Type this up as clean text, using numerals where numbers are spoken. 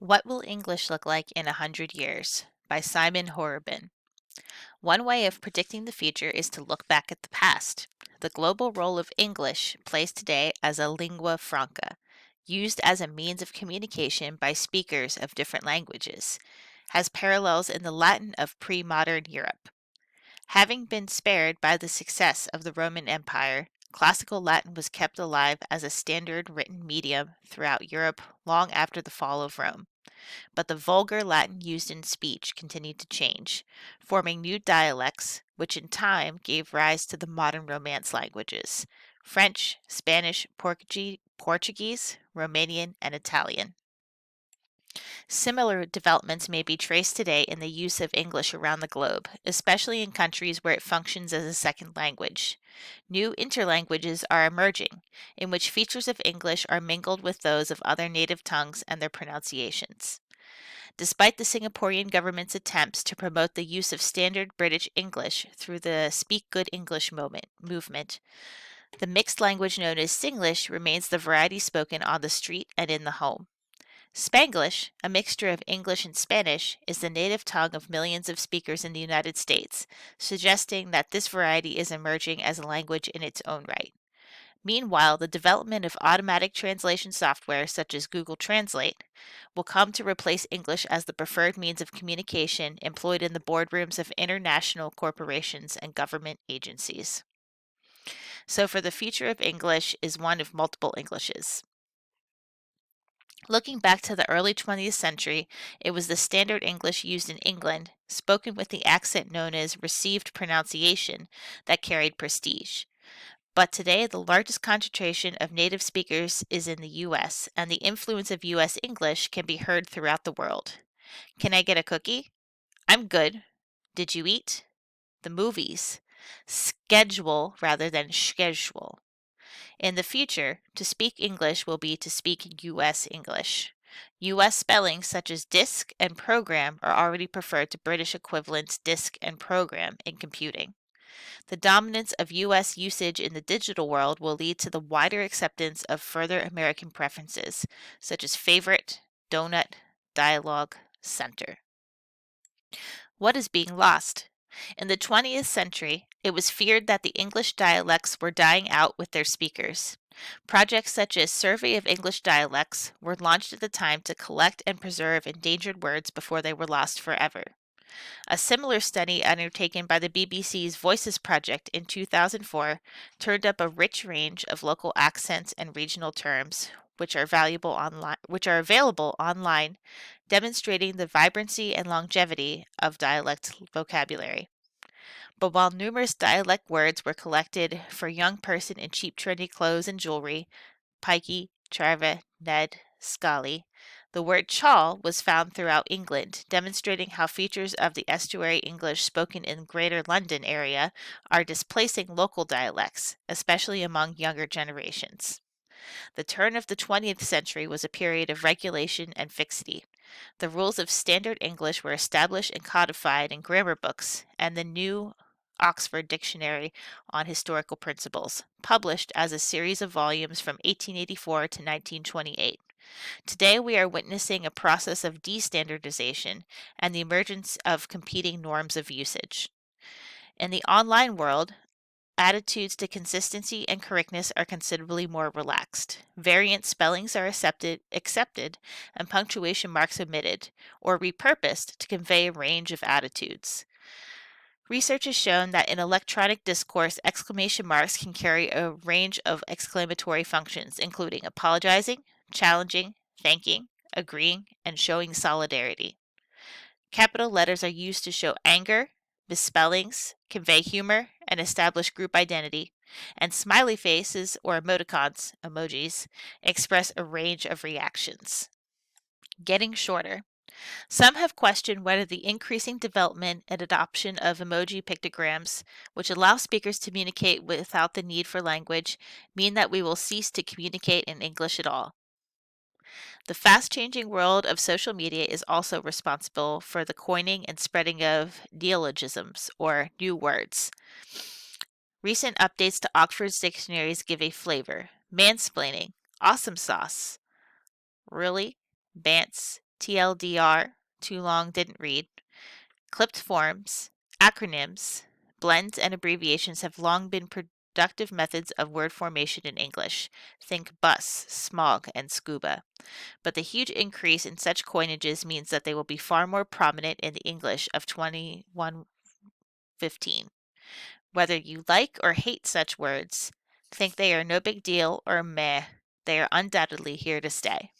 What Will English Look Like in 100 Years? By Simon Horobin. One way of predicting the future is to look back at the past. The global role of English plays today as a lingua franca, used as a means of communication by speakers of different languages, has parallels in the Latin of pre-modern Europe. Having been spared by the success of the Roman Empire, classical Latin was kept alive as a standard written medium throughout Europe long after the fall of Rome. But the vulgar Latin used in speech continued to change, forming new dialects, which in time gave rise to the modern Romance languages: French, Spanish, Portuguese, Romanian, and Italian. Similar developments may be traced today in the use of English around the globe, especially in countries where it functions as a second language. New interlanguages are emerging, in which features of English are mingled with those of other native tongues and their pronunciations. Despite the Singaporean government's attempts to promote the use of standard British English through the Speak Good English movement, the mixed language known as Singlish remains the variety spoken on the street and in the home. Spanglish, a mixture of English and Spanish, is the native tongue of millions of speakers in the United States, suggesting that this variety is emerging as a language in its own right. Meanwhile, the development of automatic translation software such as Google Translate will come to replace English as the preferred means of communication employed in the boardrooms of international corporations and government agencies. So, for the future of English is one of multiple Englishes. Looking back to the early 20th century, it was the standard English used in England, spoken with the accent known as received pronunciation, that carried prestige. But today, the largest concentration of native speakers is in the US, and the influence of US English can be heard throughout the world. Can I get a cookie? I'm good. Did you eat? The movies. Schedule rather than schedule. In the future, to speak English will be to speak US English. US spellings such as disk and program are already preferred to British equivalents disk and program in computing. The dominance of US usage in the digital world will lead to the wider acceptance of further American preferences, such as favorite, donut, dialogue, center. What is being lost? In the 20th century, it was feared that the English dialects were dying out with their speakers. Projects such as Survey of English Dialects were launched at the time to collect and preserve endangered words before they were lost forever. A similar study undertaken by the BBC's Voices Project in 2004 turned up a rich range of local accents and regional terms, which are available online, demonstrating the vibrancy and longevity of dialect vocabulary. But while numerous dialect words were collected for young person in cheap trendy clothes and jewelry, pikey, treva, Ned, Scully, the word chawl was found throughout England, demonstrating how features of the estuary English spoken in Greater London area are displacing local dialects, especially among younger generations. The turn of the 20th century was a period of regulation and fixity. The rules of standard English were established and codified in grammar books, and the new Oxford Dictionary on Historical Principles, published as a series of volumes from 1884 to 1928. Today, we are witnessing a process of destandardization and the emergence of competing norms of usage. In the online world, attitudes to consistency and correctness are considerably more relaxed. Variant spellings are accepted and punctuation marks omitted or repurposed to convey a range of attitudes. Research has shown that in electronic discourse, exclamation marks can carry a range of exclamatory functions, including apologizing, challenging, thanking, agreeing, and showing solidarity. Capital letters are used to show anger, misspellings, convey humor, and establish group identity, and smiley faces or emoticons, emojis, express a range of reactions. Getting shorter. Some have questioned whether the increasing development and adoption of emoji pictograms, which allow speakers to communicate without the need for language, mean that we will cease to communicate in English at all. The fast changing world of social media is also responsible for the coining and spreading of neologisms, or new words. Recent updates to Oxford's dictionaries give a flavor: mansplaining, awesome sauce, really, bants, TLDR, too long, didn't read, clipped forms, acronyms, blends, and abbreviations have long been productive methods of word formation in English. Think bus, smog, and scuba. But the huge increase in such coinages means that they will be far more prominent in the English of 2115. Whether you like or hate such words, think they are no big deal or meh, they are undoubtedly here to stay.